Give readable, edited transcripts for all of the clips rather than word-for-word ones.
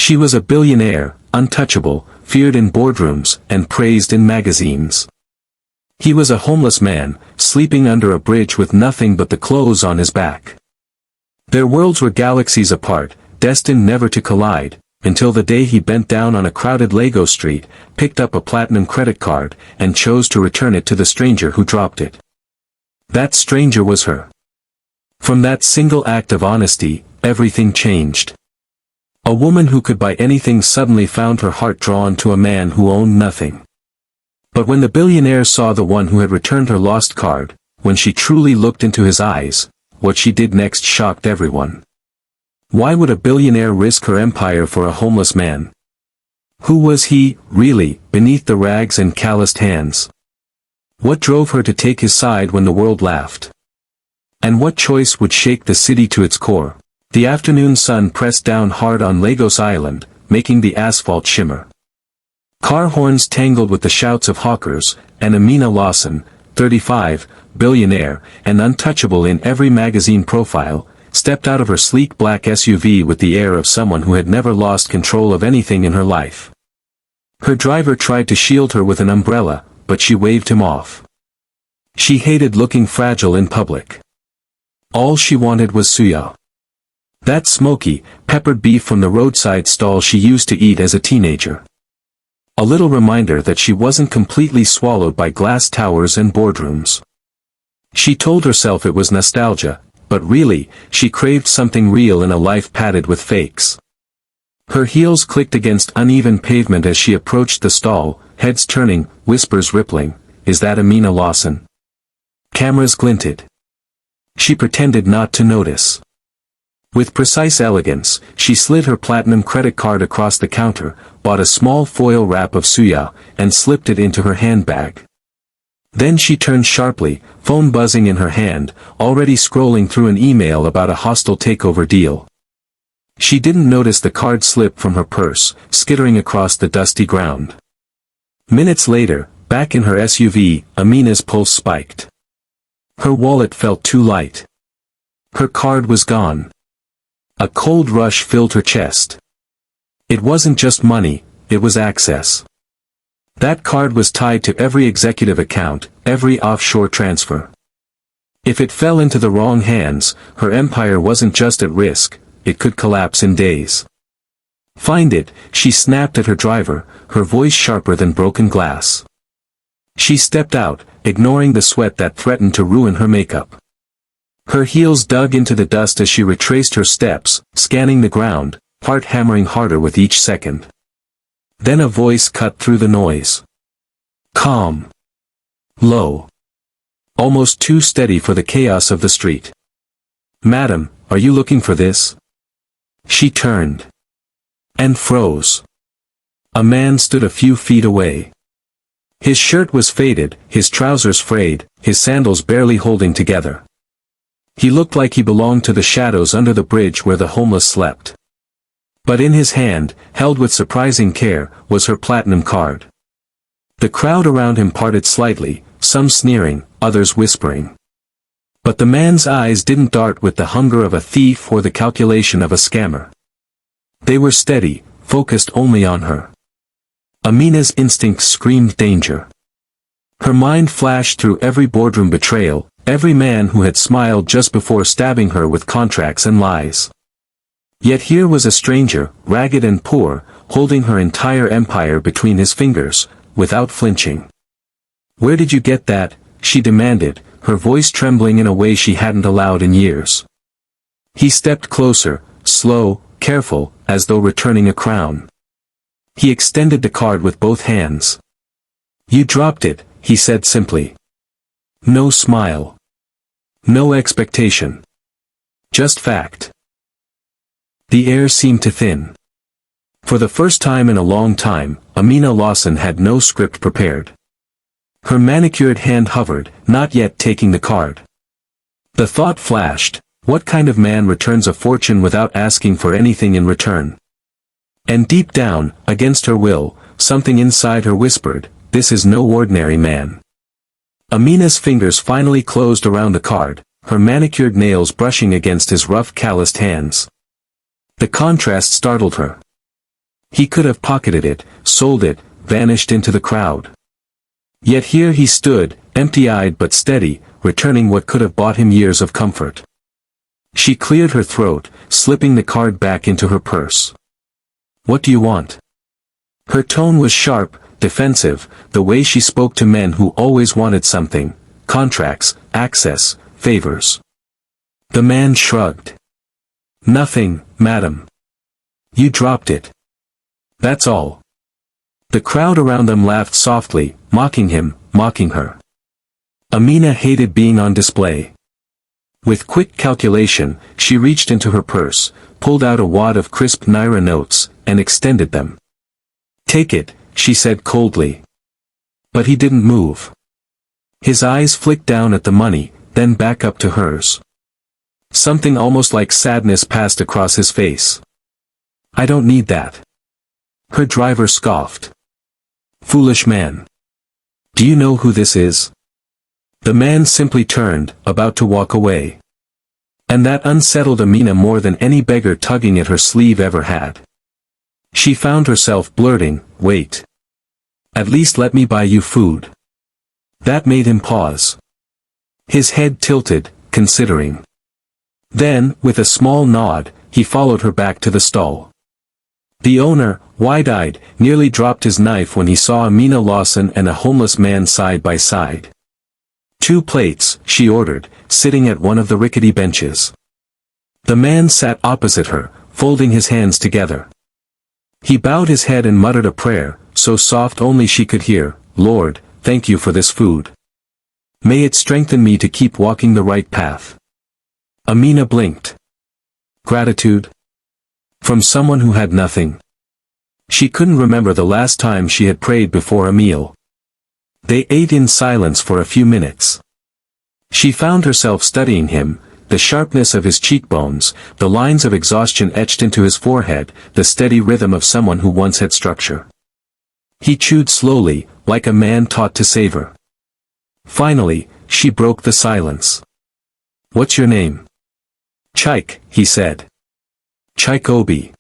She was a billionaire, untouchable, feared in boardrooms, and praised in magazines. He was a homeless man, sleeping under a bridge with nothing but the clothes on his back. Their worlds were galaxies apart, destined never to collide, until the day he bent down on a crowded Lego street, picked up a platinum credit card, and chose to return it to the stranger who dropped it. That stranger was her. From that single act of honesty, everything changed. A woman who could buy anything suddenly found her heart drawn to a man who owned nothing. But when the billionaire saw the one who had returned her lost card, when she truly looked into his eyes, what she did next shocked everyone. Why would a billionaire risk her empire for a homeless man? Who was he, really, beneath the rags and calloused hands? What drove her to take his side when the world laughed? And what choice would shake the city to its core? The afternoon sun pressed down hard on Lagos Island, making the asphalt shimmer. Car horns tangled with the shouts of hawkers, and Amina Lawson, 35, billionaire, and untouchable in every magazine profile, stepped out of her sleek black SUV with the air of someone who had never lost control of anything in her life. Her driver tried to shield her with an umbrella, but she waved him off. She hated looking fragile in public. All she wanted was suya. That smoky, peppered beef from the roadside stall she used to eat as a teenager. A little reminder that she wasn't completely swallowed by glass towers and boardrooms. She told herself it was nostalgia, but really, she craved something real in a life padded with fakes. Her heels clicked against uneven pavement as she approached the stall, heads turning, whispers rippling. Is that Amina Lawson? Cameras glinted. She pretended not to notice. With precise elegance, she slid her platinum credit card across the counter, bought a small foil wrap of suya, and slipped it into her handbag. Then she turned sharply, phone buzzing in her hand, already scrolling through an email about a hostile takeover deal. She didn't notice the card slip from her purse, skittering across the dusty ground. Minutes later, back in her SUV, Amina's pulse spiked. Her wallet felt too light. Her card was gone. A cold rush filled her chest. It wasn't just money, it was access. That card was tied to every executive account, every offshore transfer. If it fell into the wrong hands, her empire wasn't just at risk, it could collapse in days. Find it, she snapped at her driver, her voice sharper than broken glass. She stepped out, ignoring the sweat that threatened to ruin her makeup. Her heels dug into the dust as she retraced her steps, scanning the ground, heart hammering harder with each second. Then a voice cut through the noise. Calm. Low. Almost too steady for the chaos of the street. Madam, are you looking for this? She turned. And froze. A man stood a few feet away. His shirt was faded, his trousers frayed, his sandals barely holding together. He looked like he belonged to the shadows under the bridge where the homeless slept. But in his hand, held with surprising care, was her platinum card. The crowd around him parted slightly, some sneering, others whispering. But the man's eyes didn't dart with the hunger of a thief or the calculation of a scammer. They were steady, focused only on her. Amina's instincts screamed danger. Her mind flashed through every boardroom betrayal, every man who had smiled just before stabbing her with contracts and lies. Yet here was a stranger, ragged and poor, holding her entire empire between his fingers, without flinching. Where did you get that? She demanded, her voice trembling in a way she hadn't allowed in years. He stepped closer, slow, careful, as though returning a crown. He extended the card with both hands. You dropped it, he said simply. No smile. No expectation. Just fact. The air seemed to thin. For the first time in a long time, Amina Lawson had no script prepared. Her manicured hand hovered, not yet taking the card. The thought flashed, what kind of man returns a fortune without asking for anything in return? And deep down, against her will, something inside her whispered, this is no ordinary man. Amina's fingers finally closed around the card, her manicured nails brushing against his rough calloused hands. The contrast startled her. He could have pocketed it, sold it, vanished into the crowd. Yet here he stood, empty-eyed but steady, returning what could have bought him years of comfort. She cleared her throat, slipping the card back into her purse. "What do you want?" Her tone was sharp, defensive, the way she spoke to men who always wanted something: contracts, access, favors. The man shrugged. "Nothing, madam. You dropped it. That's all." The crowd around them laughed softly, mocking him, mocking her. Amina hated being on display. With quick calculation, she reached into her purse, pulled out a wad of crisp naira notes, and extended them. "Take it," she said coldly. But he didn't move. His eyes flicked down at the money, then back up to hers. Something almost like sadness passed across his face. "I don't need that." Her driver scoffed. "Foolish man. Do you know who this is?" The man simply turned, about to walk away. And that unsettled Amina more than any beggar tugging at her sleeve ever had. She found herself blurting, "Wait. At least let me buy you food." That made him pause. His head tilted, considering. Then, with a small nod, he followed her back to the stall. The owner, wide-eyed, nearly dropped his knife when he saw Amina Lawson and a homeless man side by side. "2 plates," she ordered, sitting at one of the rickety benches. The man sat opposite her, folding his hands together. He bowed his head and muttered a prayer, so soft only she could hear, "Lord, thank you for this food. May it strengthen me to keep walking the right path." Amina blinked. Gratitude? From someone who had nothing? She couldn't remember the last time she had prayed before a meal. They ate in silence for a few minutes. She found herself studying him, the sharpness of his cheekbones, the lines of exhaustion etched into his forehead, the steady rhythm of someone who once had structure. He chewed slowly, like a man taught to savor. Finally, she broke the silence. "What's your name?" "Chaik," he said. "Chaik Obi.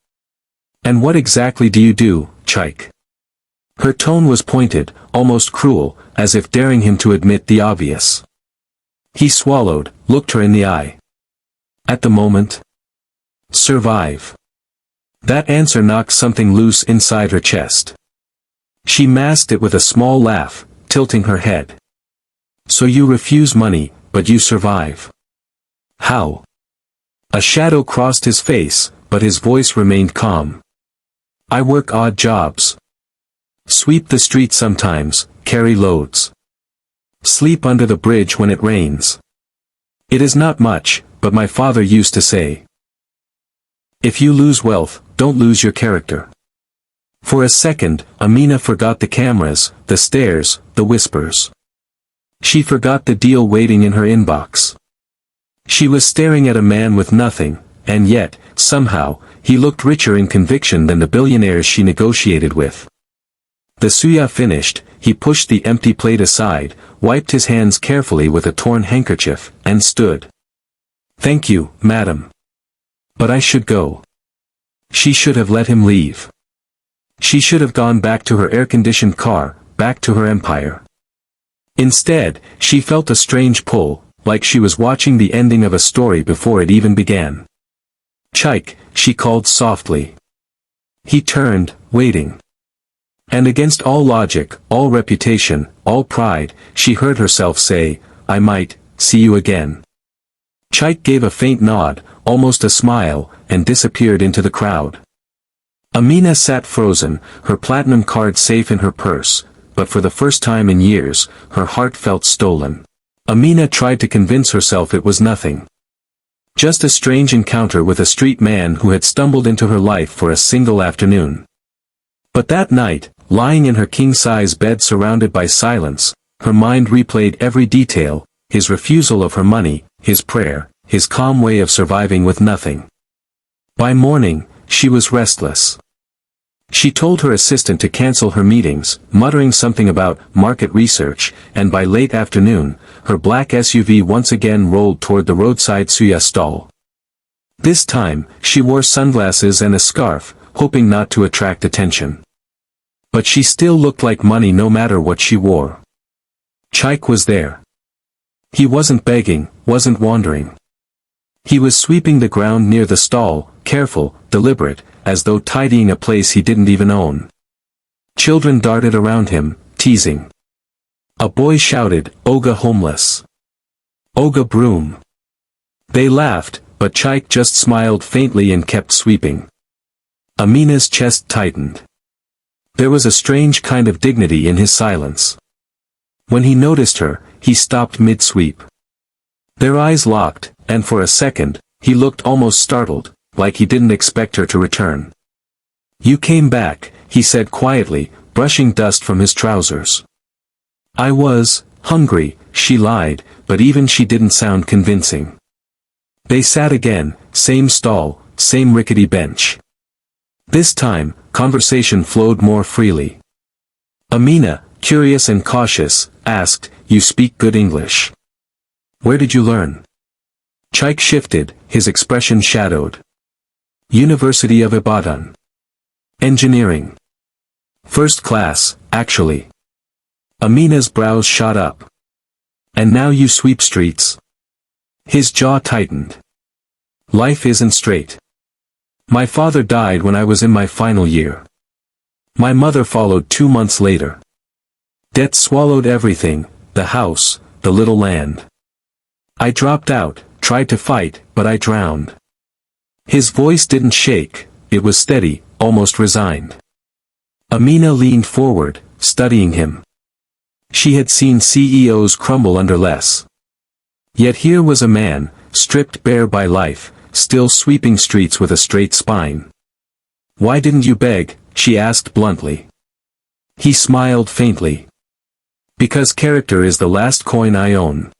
And what exactly do you do, Chaik?" Her tone was pointed, almost cruel, as if daring him to admit the obvious. He swallowed, looked her in the eye. "At the moment? Survive." That answer knocked something loose inside her chest. She masked it with a small laugh, tilting her head. "So you refuse money, but you survive. How?" A shadow crossed his face, but his voice remained calm. "I work odd jobs. Sweep the street sometimes, carry loads. Sleep under the bridge when it rains. It is not much, but my father used to say, if you lose wealth, don't lose your character." For a second, Amina forgot the cameras, the stares, the whispers. She forgot the deal waiting in her inbox. She was staring at a man with nothing, and yet, somehow, he looked richer in conviction than the billionaires she negotiated with. The suya finished, he pushed the empty plate aside, wiped his hands carefully with a torn handkerchief, and stood. "Thank you, madam. But I should go." She should have let him leave. She should have gone back to her air-conditioned car, back to her empire. Instead, she felt a strange pull, like she was watching the ending of a story before it even began. "Chaik," she called softly. He turned, waiting. And against all logic, all reputation, all pride, she heard herself say, "I might see you again." Chaik gave a faint nod, almost a smile, and disappeared into the crowd. Amina sat frozen, her platinum card safe in her purse, but for the first time in years, her heart felt stolen. Amina tried to convince herself it was nothing. Just a strange encounter with a street man who had stumbled into her life for a single afternoon. But that night, lying in her king-size bed surrounded by silence, her mind replayed every detail, his refusal of her money, his prayer, his calm way of surviving with nothing. By morning, she was restless. She told her assistant to cancel her meetings, muttering something about market research, and by late afternoon, her black SUV once again rolled toward the roadside suya stall. This time, she wore sunglasses and a scarf, hoping not to attract attention. But she still looked like money no matter what she wore. Chaik was there. He wasn't begging, wasn't wandering. He was sweeping the ground near the stall, careful, deliberate, as though tidying a place he didn't even own. Children darted around him, teasing. A boy shouted, "Oga homeless! Oga broom!" They laughed, but Chaik just smiled faintly and kept sweeping. Amina's chest tightened. There was a strange kind of dignity in his silence. When he noticed her, he stopped mid-sweep. Their eyes locked, and for a second, he looked almost startled, like he didn't expect her to return. "You came back," he said quietly, brushing dust from his trousers. "I was hungry," she lied, but even she didn't sound convincing. They sat again, same stall, same rickety bench. This time, conversation flowed more freely. Amina, curious and cautious, asked, "You speak good English. Where did you learn?" Chaik shifted, his expression shadowed. "University of Ibadan. Engineering. First class, actually." Amina's brows shot up. "And now you sweep streets?" His jaw tightened. "Life isn't straight. My father died when I was in my final year. My mother followed 2 months later. Debt swallowed everything, the house, the little land. I dropped out, tried to fight, but I drowned." His voice didn't shake, it was steady, almost resigned. Amina leaned forward, studying him. She had seen CEOs crumble under less. Yet here was a man, stripped bare by life, still sweeping streets with a straight spine. "Why didn't you beg?" she asked bluntly. He smiled faintly. "Because character is the last coin I own.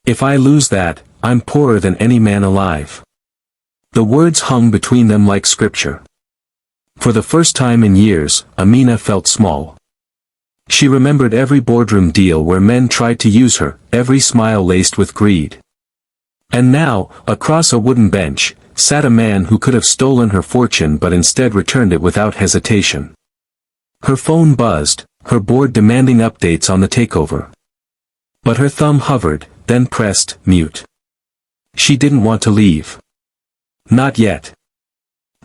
If I lose that, I'm poorer than any man alive." The words hung between them like scripture. For the first time in years, Amina felt small. She remembered every boardroom deal where men tried to use her, every smile laced with greed. And now, across a wooden bench, sat a man who could have stolen her fortune but instead returned it without hesitation. Her phone buzzed, her board demanding updates on the takeover. But her thumb hovered, then pressed mute. She didn't want to leave. Not yet.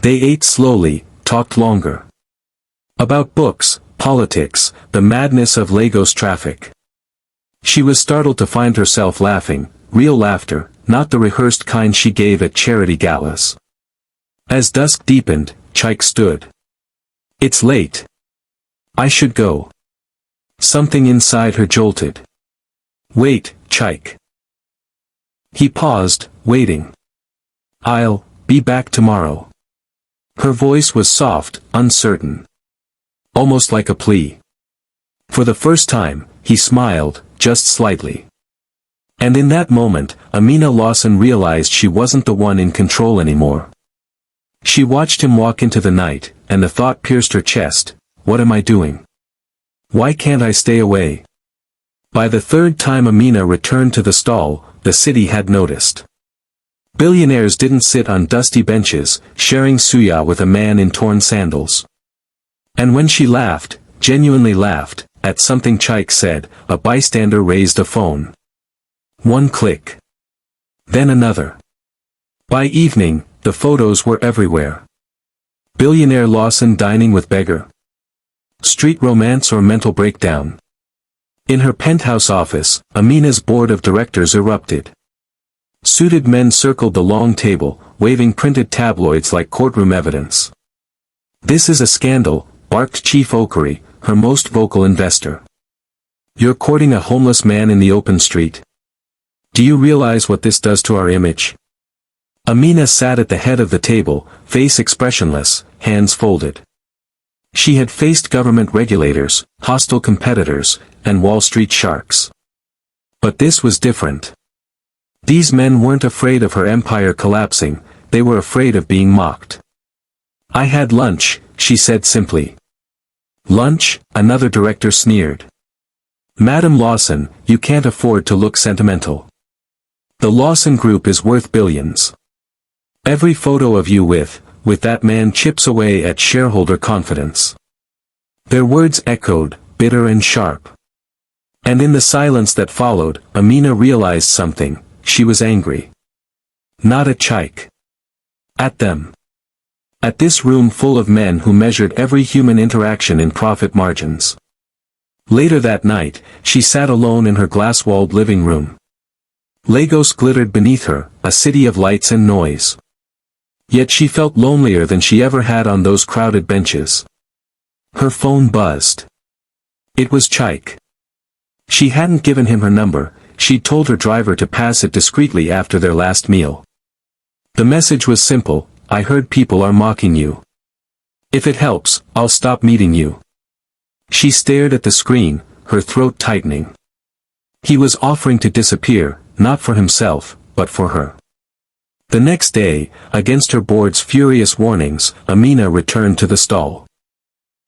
They ate slowly, talked longer. About books, politics, the madness of Lagos traffic. She was startled to find herself laughing, real laughter, not the rehearsed kind she gave at charity galas. As dusk deepened, Chaik stood. "It's late. I should go." Something inside her jolted. "Wait, Chaik." He paused, waiting. "I'll be back tomorrow." Her voice was soft, uncertain. Almost like a plea. For the first time, he smiled, just slightly. And in that moment, Amina Lawson realized she wasn't the one in control anymore. She watched him walk into the night, and the thought pierced her chest, what am I doing? Why can't I stay away? By the third time Amina returned to the stall, the city had noticed. Billionaires didn't sit on dusty benches, sharing suya with a man in torn sandals. And when she laughed, genuinely laughed, at something Chaik said, a bystander raised a phone. One click. Then another. By evening, the photos were everywhere. Billionaire Lawson dining with beggar. Street romance or mental breakdown. In her penthouse office, Amina's board of directors erupted. Suited men circled the long table, waving printed tabloids like courtroom evidence. "This is a scandal," barked Chief Okari, her most vocal investor. "You're courting a homeless man in the open street. Do you realize what this does to our image?" Amina sat at the head of the table, face expressionless, hands folded. She had faced government regulators, hostile competitors, and Wall Street sharks. But this was different. These men weren't afraid of her empire collapsing, they were afraid of being mocked. "I had lunch," she said simply. "Lunch?" another director sneered. "Madam Lawson, you can't afford to look sentimental. The Lawson Group is worth billions. Every photo of you with with that man chips away at shareholder confidence." Their words echoed, bitter and sharp. And in the silence that followed, Amina realized something. She was angry. Not at Chaik. At them. At this room full of men who measured every human interaction in profit margins. Later that night, she sat alone in her glass-walled living room. Lagos glittered beneath her, a city of lights and noise. Yet she felt lonelier than she ever had on those crowded benches. Her phone buzzed. It was Chaik. She hadn't given him her number. She'd told her driver to pass it discreetly after their last meal. The message was simple: "I heard people are mocking you. If it helps, I'll stop meeting you." She stared at the screen, her throat tightening. He was offering to disappear, not for himself, but for her. The next day, against her board's furious warnings, Amina returned to the stall.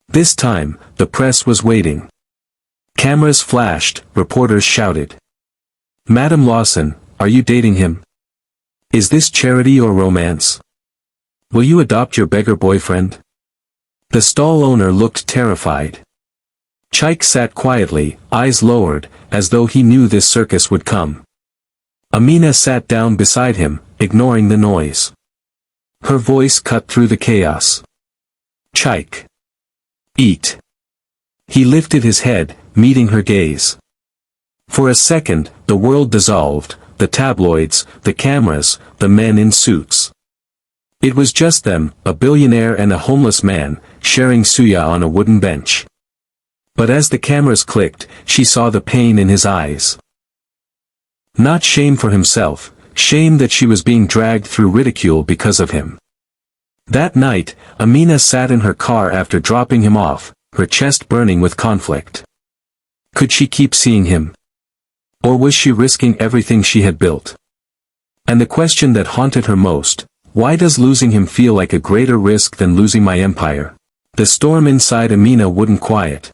This time, the press was waiting. Cameras flashed, reporters shouted. "Madam Lawson, are you dating him? Is this charity or romance? Will you adopt your beggar boyfriend?" The stall owner looked terrified. Chaik sat quietly, eyes lowered, as though he knew this circus would come. Amina sat down beside him, ignoring the noise. Her voice cut through the chaos. "Chaik. Eat." He lifted his head, meeting her gaze. For a second, the world dissolved, the tabloids, the cameras, the men in suits. It was just them, a billionaire and a homeless man, sharing suya on a wooden bench. But as the cameras clicked, she saw the pain in his eyes. Not shame for himself, shame that she was being dragged through ridicule because of him. That night, Amina sat in her car after dropping him off, her chest burning with conflict. Could she keep seeing him? Or was she risking everything she had built? And the question that haunted her most: why does losing him feel like a greater risk than losing my empire? The storm inside Amina wouldn't quiet.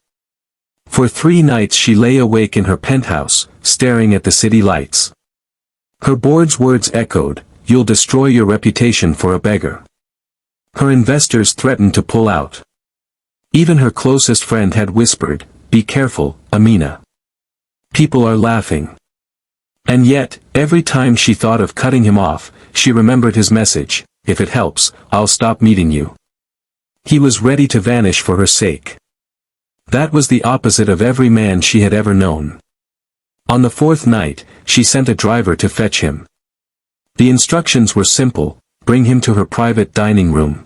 For 3 nights she lay awake in her penthouse, staring at the city lights. Her board's words echoed: "You'll destroy your reputation for a beggar." Her investors threatened to pull out. Even her closest friend had whispered, "Be careful, Amina. People are laughing." And yet, every time she thought of cutting him off, she remembered his message: "If it helps, I'll stop meeting you." He was ready to vanish for her sake. That was the opposite of every man she had ever known. On the 4th night, she sent a driver to fetch him. The instructions were simple: bring him to her private dining room.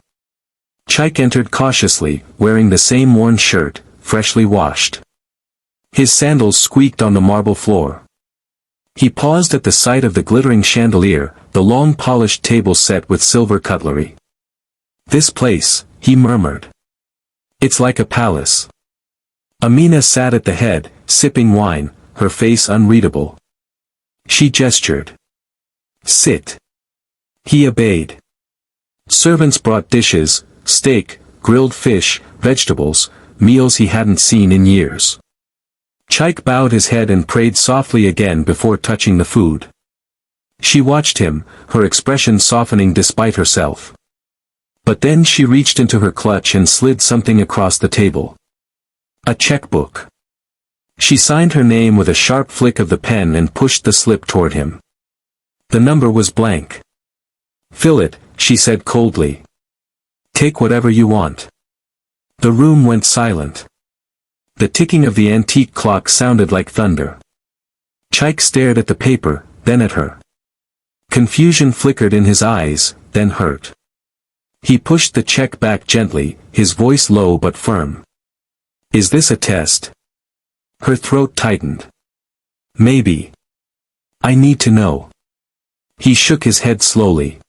Chaik entered cautiously, wearing the same worn shirt, freshly washed. His sandals squeaked on the marble floor. He paused at the sight of the glittering chandelier, the long polished table set with silver cutlery. "This place," he murmured. "It's like a palace." Amina sat at the head, sipping wine, her face unreadable. She gestured. "Sit." He obeyed. Servants brought dishes: steak, grilled fish, vegetables, meals he hadn't seen in years. Chaik bowed his head and prayed softly again before touching the food. She watched him, her expression softening despite herself. But then she reached into her clutch and slid something across the table. A checkbook. She signed her name with a sharp flick of the pen and pushed the slip toward him. The number was blank. "Fill it," she said coldly. "Take whatever you want." The room went silent. The ticking of the antique clock sounded like thunder. Chaik stared at the paper, then at her. Confusion flickered in his eyes, then hurt. He pushed the check back gently, his voice low but firm. "Is this a test?" Her throat tightened. "Maybe. I need to know." He shook his head slowly.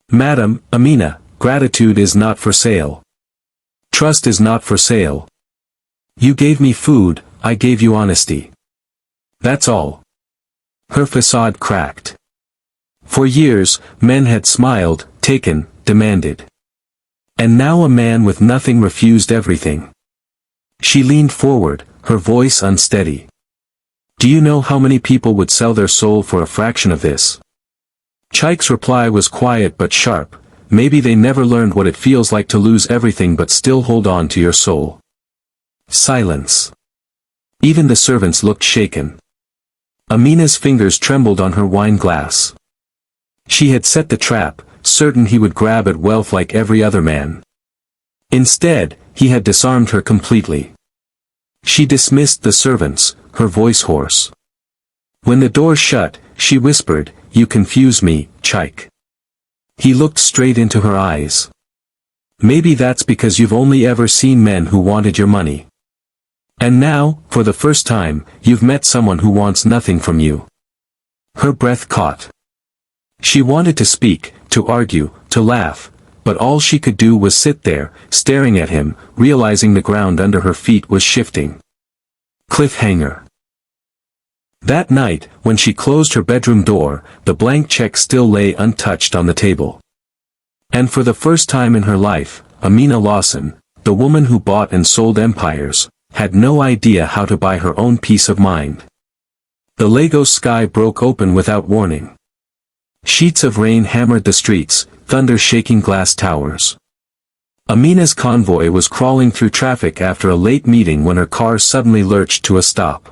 "Madam, Amina, gratitude is not for sale. Trust is not for sale. You gave me food, I gave you honesty. That's all." Her facade cracked. For years, men had smiled, taken, demanded. And now a man with nothing refused everything. She leaned forward, her voice unsteady. "Do you know how many people would sell their soul for a fraction of this?" Chaik's reply was quiet but sharp: maybe they never learned what it feels like to lose everything but still hold on to your soul. Silence. Even the servants looked shaken. Amina's fingers trembled on her wine glass. She had set the trap, certain he would grab at wealth like every other man. Instead, he had disarmed her completely. She dismissed the servants, her voice hoarse. When the door shut, she whispered, "You confuse me, Chaik." He looked straight into her eyes. "Maybe that's because you've only ever seen men who wanted your money. And now, for the first time, you've met someone who wants nothing from you." Her breath caught. She wanted to speak, to argue, to laugh, but all she could do was sit there, staring at him, realizing the ground under her feet was shifting. Cliffhanger. That night, when she closed her bedroom door, the blank check still lay untouched on the table. And for the first time in her life, Amina Lawson, the woman who bought and sold empires, had no idea how to buy her own peace of mind. The Lagos sky broke open without warning. Sheets of rain hammered the streets, thunder shaking glass towers. Amina's convoy was crawling through traffic after a late meeting when her car suddenly lurched to a stop.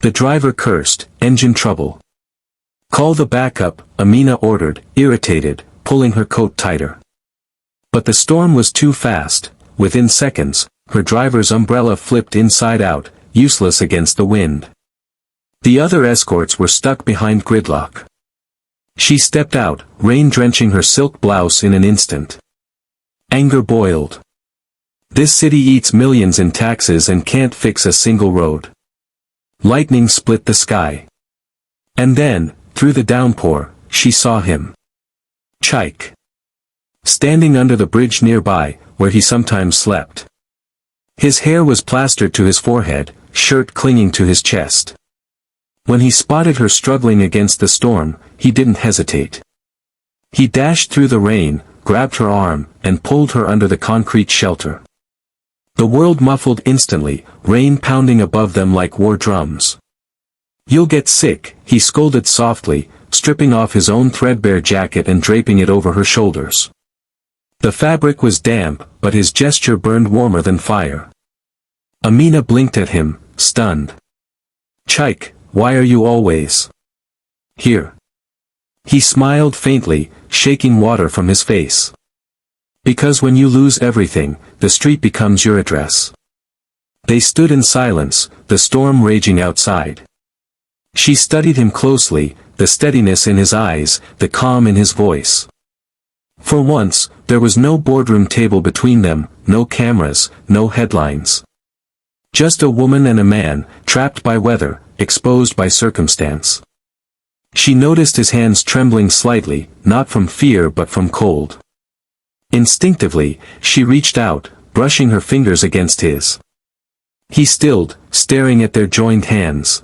The driver cursed, "Engine trouble." "Call the backup," Amina ordered, irritated, pulling her coat tighter. But the storm was too fast. Within seconds, her driver's umbrella flipped inside out, useless against the wind. The other escorts were stuck behind gridlock. She stepped out, rain drenching her silk blouse in an instant. Anger boiled. This city eats millions in taxes and can't fix a single road. Lightning split the sky. And then, through the downpour, she saw him. Chaik. Standing under the bridge nearby, where he sometimes slept. His hair was plastered to his forehead, shirt clinging to his chest. When he spotted her struggling against the storm, he didn't hesitate. He dashed through the rain, grabbed her arm, and pulled her under the concrete shelter. The world muffled instantly, rain pounding above them like war drums. "You'll get sick," he scolded softly, stripping off his own threadbare jacket and draping it over her shoulders. The fabric was damp, but his gesture burned warmer than fire. Amina blinked at him, stunned. "Chaik, why are you always here?" He smiled faintly, shaking water from his face. "Because when you lose everything, the street becomes your address." They stood in silence, the storm raging outside. She studied him closely, the steadiness in his eyes, the calm in his voice. For once, there was no boardroom table between them, no cameras, no headlines. Just a woman and a man, trapped by weather, exposed by circumstance. She noticed his hands trembling slightly, not from fear but from cold. Instinctively, she reached out, brushing her fingers against his. He stilled, staring at their joined hands.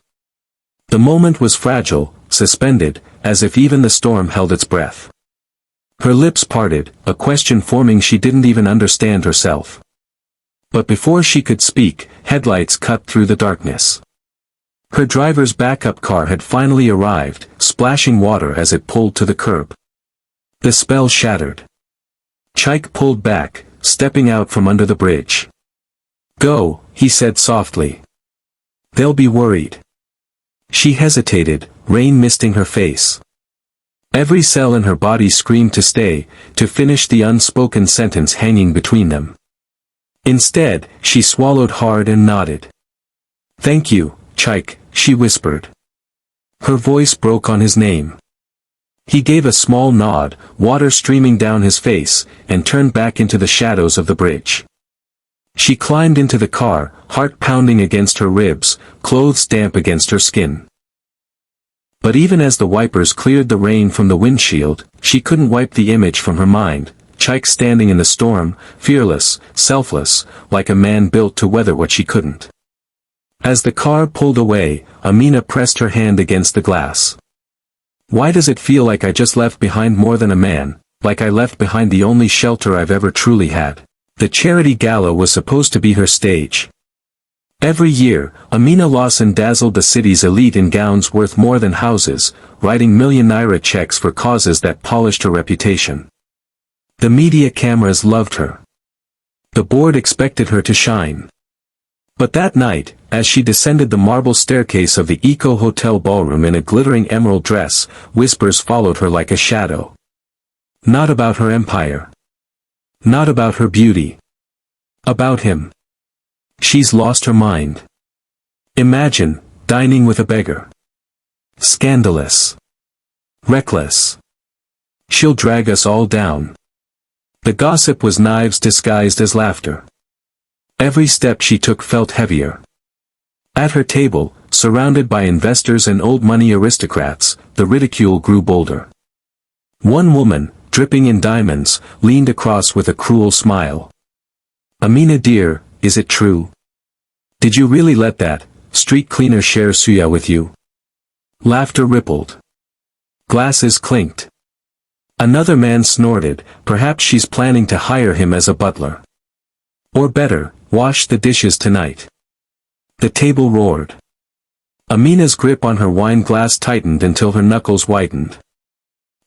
The moment was fragile, suspended, as if even the storm held its breath. Her lips parted, a question forming she didn't even understand herself. But before she could speak, headlights cut through the darkness. Her driver's backup car had finally arrived, splashing water as it pulled to the curb. The spell shattered. Chaik pulled back, stepping out from under the bridge. "Go," he said softly. "They'll be worried." She hesitated, rain misting her face. Every cell in her body screamed to stay, to finish the unspoken sentence hanging between them. Instead, she swallowed hard and nodded. "Thank you, Chaik," she whispered. Her voice broke on his name. He gave a small nod, water streaming down his face, and turned back into the shadows of the bridge. She climbed into the car, heart pounding against her ribs, clothes damp against her skin. But even as the wipers cleared the rain from the windshield, she couldn't wipe the image from her mind, Chaik standing in the storm, fearless, selfless, like a man built to weather what she couldn't. As the car pulled away, Amina pressed her hand against the glass. "Why does it feel like I just left behind more than a man, like I left behind the only shelter I've ever truly had?" The charity gala was supposed to be her stage. Every year, Amina Lawson dazzled the city's elite in gowns worth more than houses, writing million naira checks for causes that polished her reputation. The media cameras loved her. The board expected her to shine. But that night, as she descended the marble staircase of the Eco Hotel ballroom in a glittering emerald dress, whispers followed her like a shadow. Not about her empire. Not about her beauty. About him. She's lost her mind. Imagine, dining with a beggar. Scandalous. Reckless. She'll drag us all down. The gossip was knives disguised as laughter. Every step she took felt heavier. At her table, surrounded by investors and old money aristocrats, the ridicule grew bolder. One woman, dripping in diamonds, leaned across with a cruel smile. "Amina dear, is it true? Did you really let that street cleaner share suya with you?" Laughter rippled. Glasses clinked. Another man snorted, "Perhaps she's planning to hire him as a butler. Or better, wash the dishes tonight." The table roared. Amina's grip on her wine glass tightened until her knuckles whitened.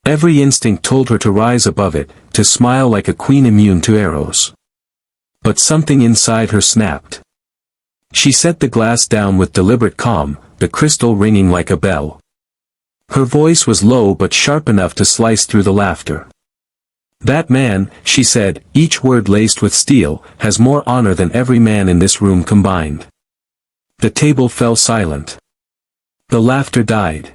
Every instinct told her to rise above it, to smile like a queen immune to arrows. But something inside her snapped. She set the glass down with deliberate calm, the crystal ringing like a bell. Her voice was low but sharp enough to slice through the laughter. "That man," she said, each word laced with steel, "has more honor than every man in this room combined." The table fell silent. The laughter died.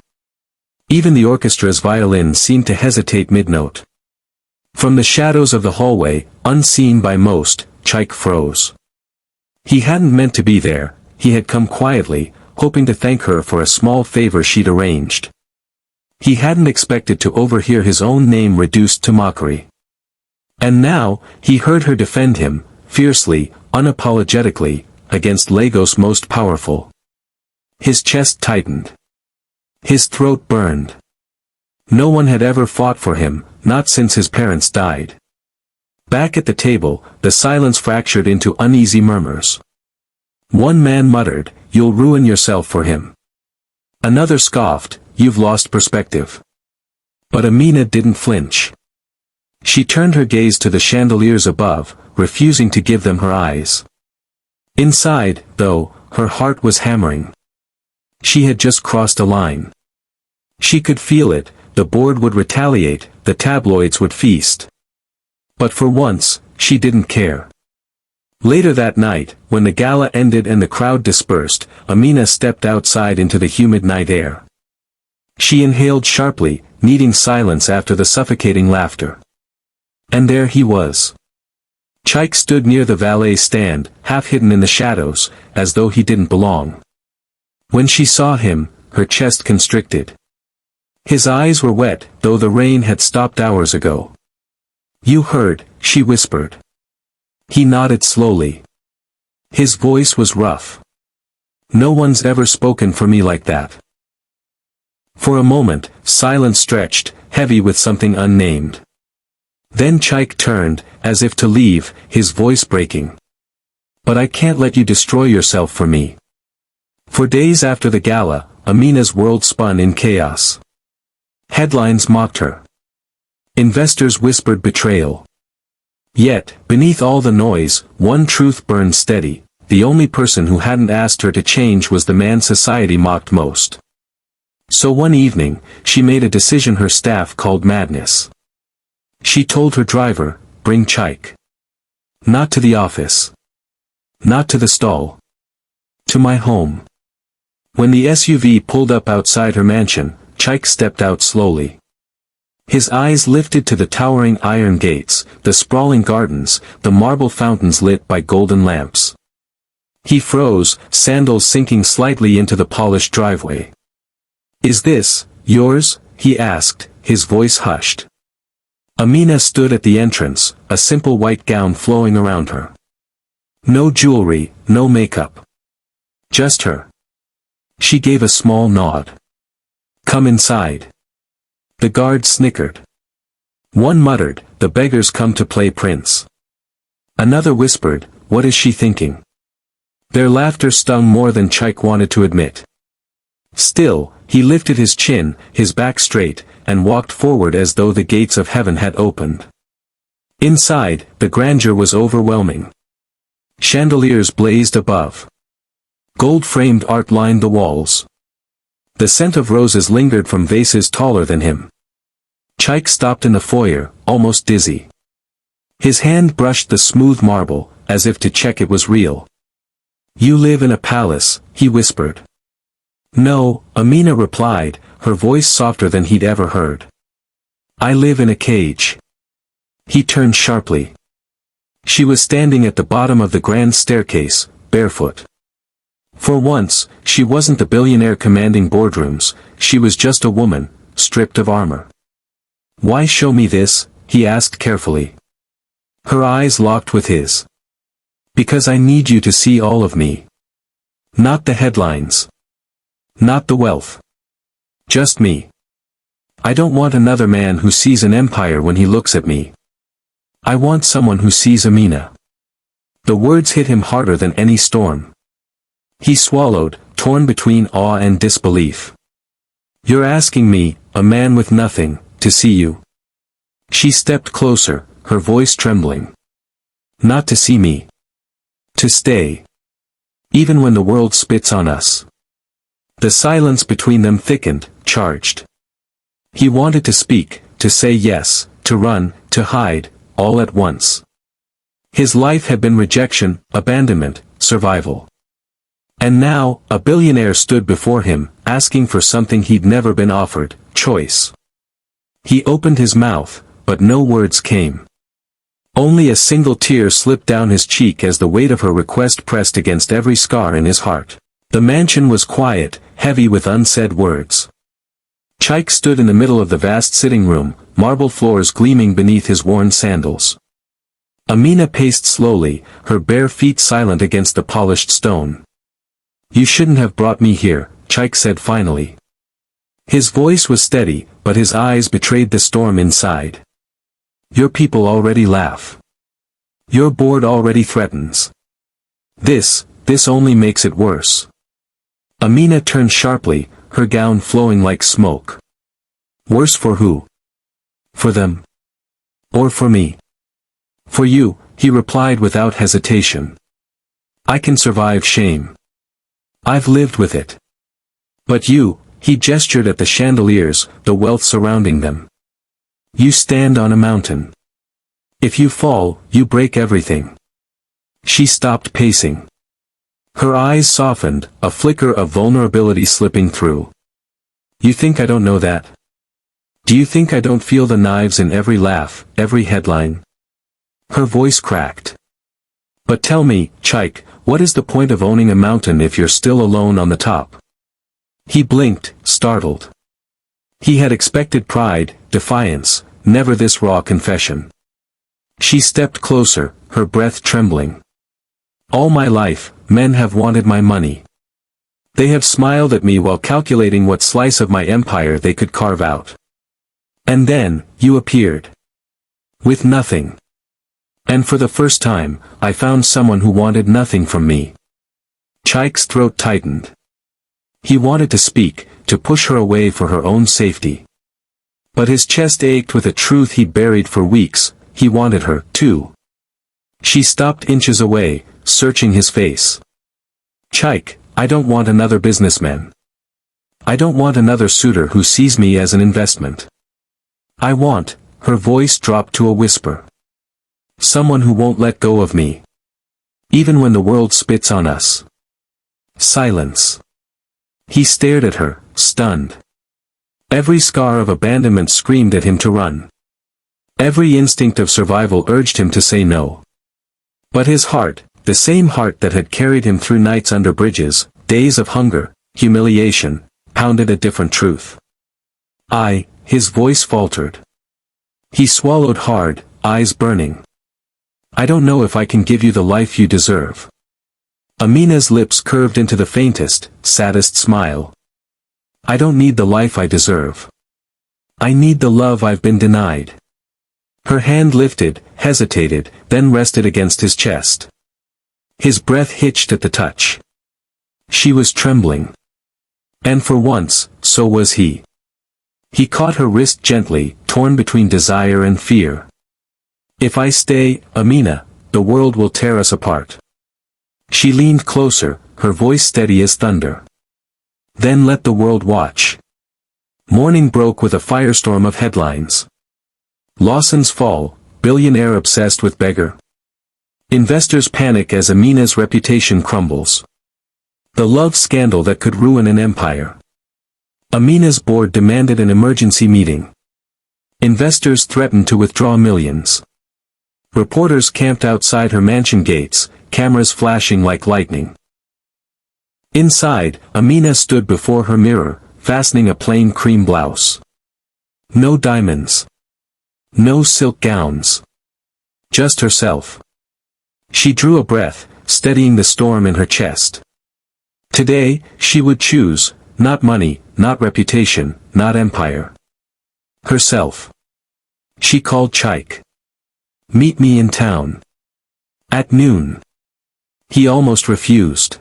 Even the orchestra's violin seemed to hesitate mid-note. From the shadows of the hallway, unseen by most, Chaik froze. He hadn't meant to be there, he had come quietly, hoping to thank her for a small favor she'd arranged. He hadn't expected to overhear his own name reduced to mockery. And now, he heard her defend him, fiercely, unapologetically, against Lagos' most powerful. His chest tightened. His throat burned. No one had ever fought for him, not since his parents died. Back at the table, the silence fractured into uneasy murmurs. One man muttered, "You'll ruin yourself for him." Another scoffed, "You've lost perspective." But Amina didn't flinch. She turned her gaze to the chandeliers above, refusing to give them her eyes. Inside, though, her heart was hammering. She had just crossed a line. She could feel it, the board would retaliate, the tabloids would feast. But for once, she didn't care. Later that night, when the gala ended and the crowd dispersed, Amina stepped outside into the humid night air. She inhaled sharply, needing silence after the suffocating laughter. And there he was. Chaik stood near the valet stand, half hidden in the shadows, as though he didn't belong. When she saw him, her chest constricted. His eyes were wet, though the rain had stopped hours ago. "You heard," she whispered. He nodded slowly. His voice was rough. "No one's ever spoken for me like that." For a moment, silence stretched, heavy with something unnamed. Then Chaik turned, as if to leave, his voice breaking. "But I can't let you destroy yourself for me." For days after the gala, Amina's world spun in chaos. Headlines mocked her. Investors whispered betrayal. Yet, beneath all the noise, one truth burned steady: the only person who hadn't asked her to change was the man society mocked most. So one evening, she made a decision her staff called madness. She told her driver, "Bring Chaik. Not to the office. Not to the stall. To my home." When the SUV pulled up outside her mansion, Chaik stepped out slowly. His eyes lifted to the towering iron gates, the sprawling gardens, the marble fountains lit by golden lamps. He froze, sandals sinking slightly into the polished driveway. "Is this yours?" he asked, his voice hushed. Amina stood at the entrance, a simple white gown flowing around her. No jewelry, no makeup. Just her. She gave a small nod. "Come inside." The guards snickered. One muttered, "The beggars come to play prince." Another whispered, "What is she thinking?" Their laughter stung more than Chaik wanted to admit. Still, he lifted his chin, his back straight, and walked forward as though the gates of heaven had opened. Inside, the grandeur was overwhelming. Chandeliers blazed above. Gold-framed art lined the walls. The scent of roses lingered from vases taller than him. Chike stopped in the foyer, almost dizzy. His hand brushed the smooth marble, as if to check it was real. "You live in a palace," he whispered. "No," Amina replied, her voice softer than he'd ever heard. "I live in a cage." He turned sharply. She was standing at the bottom of the grand staircase, barefoot. For once, she wasn't the billionaire commanding boardrooms, she was just a woman, stripped of armor. "Why show me this?" he asked carefully. Her eyes locked with his. "Because I need you to see all of me. Not the headlines. Not the wealth. Just me. I don't want another man who sees an empire when he looks at me. I want someone who sees Amina." The words hit him harder than any storm. He swallowed, torn between awe and disbelief. "You're asking me, a man with nothing, to see you?" She stepped closer, her voice trembling. "Not to see me. To stay. Even when the world spits on us." The silence between them thickened, charged. He wanted to speak, to say yes, to run, to hide, all at once. His life had been rejection, abandonment, survival. And now, a billionaire stood before him, asking for something he'd never been offered, choice. He opened his mouth, but no words came. Only a single tear slipped down his cheek as the weight of her request pressed against every scar in his heart. The mansion was quiet, heavy with unsaid words. Chike stood in the middle of the vast sitting room, marble floors gleaming beneath his worn sandals. Amina paced slowly, her bare feet silent against the polished stone. "You shouldn't have brought me here," Chike said finally. His voice was steady, but his eyes betrayed the storm inside. "Your people already laugh. Your board already threatens. This only makes it worse." Amina turned sharply, her gown flowing like smoke. "Worse for who? For them? Or for me?" "For you," he replied without hesitation. "I can survive shame. I've lived with it. But you," he gestured at the chandeliers, the wealth surrounding them. "You stand on a mountain. If you fall, you break everything." She stopped pacing. Her eyes softened, a flicker of vulnerability slipping through. "You think I don't know that? Do you think I don't feel the knives in every laugh, every headline?" Her voice cracked. "But tell me, Chike, what is the point of owning a mountain if you're still alone on the top?" He blinked, startled. He had expected pride, defiance, never this raw confession. She stepped closer, her breath trembling. "All my life, men have wanted my money. They have smiled at me while calculating what slice of my empire they could carve out. And then, you appeared. With nothing. And for the first time, I found someone who wanted nothing from me." Chike's throat tightened. He wanted to speak, to push her away for her own safety. But his chest ached with a truth he'd buried for weeks, he wanted her, too. She stopped inches away, searching his face. "Chike, I don't want another businessman. I don't want another suitor who sees me as an investment. I want," her voice dropped to a whisper, "someone who won't let go of me. Even when the world spits on us." Silence. He stared at her, stunned. Every scar of abandonment screamed at him to run. Every instinct of survival urged him to say no. But his heart, the same heart that had carried him through nights under bridges, days of hunger, humiliation, pounded a different truth. His voice faltered. He swallowed hard, eyes burning. "I don't know if I can give you the life you deserve." Amina's lips curved into the faintest, saddest smile. "I don't need the life I deserve. I need the love I've been denied." Her hand lifted, hesitated, then rested against his chest. His breath hitched at the touch. She was trembling. And for once, so was he. He caught her wrist gently, torn between desire and fear. If I stay, Amina, the world will tear us apart. She leaned closer, her voice steady as thunder. Then let the world watch. Morning broke with a firestorm of headlines. Lawson's fall, billionaire obsessed with beggar. Investors panic as Amina's reputation crumbles. The love scandal that could ruin an empire. Amina's board demanded an emergency meeting. Investors threatened to withdraw millions. Reporters camped outside her mansion gates, cameras flashing like lightning. Inside, Amina stood before her mirror, fastening a plain cream blouse. No diamonds. No silk gowns. Just herself. She drew a breath, steadying the storm in her chest. Today, she would choose, not money, not reputation, not empire. Herself. She called Chaik. Meet me in town. At noon. He almost refused.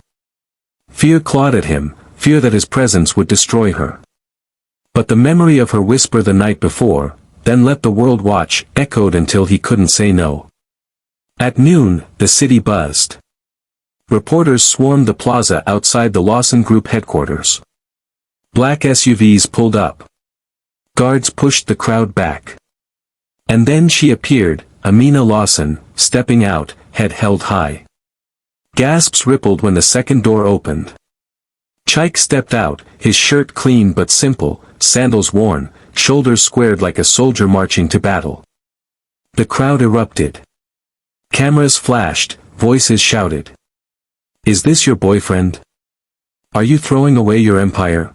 Fear clawed at him, fear that his presence would destroy her. But the memory of her whisper the night before, then let the world watch, echoed until he couldn't say no. At noon, the city buzzed. Reporters swarmed the plaza outside the Lawson Group headquarters. Black SUVs pulled up. Guards pushed the crowd back. And then she appeared, Amina Lawson, stepping out, head held high. Gasps rippled when the second door opened. Chaik stepped out, his shirt clean but simple, sandals worn, shoulders squared like a soldier marching to battle. The crowd erupted. Cameras flashed, voices shouted. Is this your boyfriend? Are you throwing away your empire?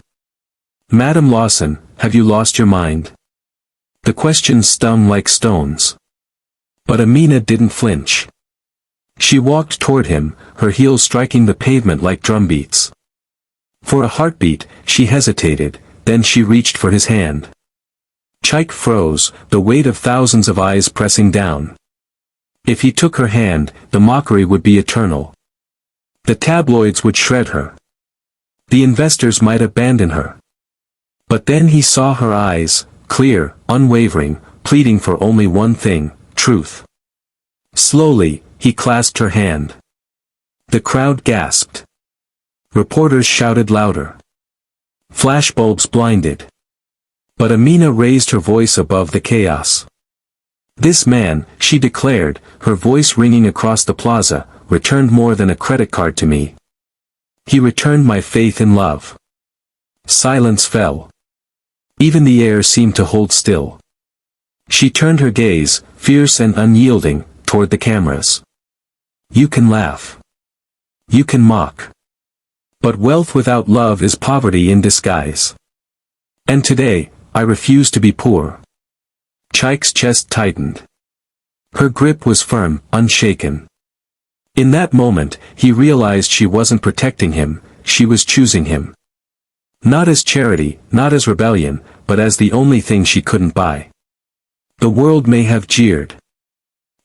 Madam Lawson, have you lost your mind? The questions stung like stones. But Amina didn't flinch. She walked toward him, her heels striking the pavement like drumbeats. For a heartbeat, she hesitated, then she reached for his hand. Chaik froze, the weight of thousands of eyes pressing down. If he took her hand, the mockery would be eternal. The tabloids would shred her. The investors might abandon her. But then he saw her eyes, clear, unwavering, pleading for only one thing, truth. Slowly, he clasped her hand. The crowd gasped. Reporters shouted louder. Flashbulbs blinded. But Amina raised her voice above the chaos. This man, she declared, her voice ringing across the plaza, returned more than a credit card to me. He returned my faith in love. Silence fell. Even the air seemed to hold still. She turned her gaze, fierce and unyielding, toward the cameras. You can laugh. You can mock. But wealth without love is poverty in disguise. And today, I refuse to be poor. Chaik's chest tightened. Her grip was firm, unshaken. In that moment, he realized she wasn't protecting him, she was choosing him. Not as charity, not as rebellion, but as the only thing she couldn't buy. The world may have jeered.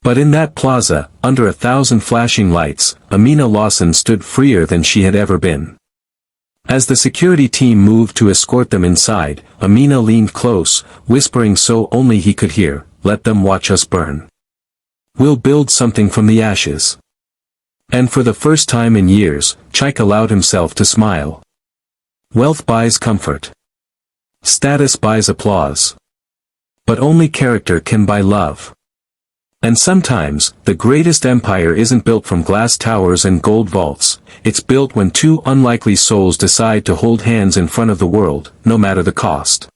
But in that plaza, under 1,000 flashing lights, Amina Lawson stood freer than she had ever been. As the security team moved to escort them inside, Amina leaned close, whispering so only he could hear, "Let them watch us burn. We'll build something from the ashes." And for the first time in years, Chaik allowed himself to smile. Wealth buys comfort. Status buys applause. But only character can buy love. And sometimes, the greatest empire isn't built from glass towers and gold vaults, it's built when two unlikely souls decide to hold hands in front of the world, no matter the cost.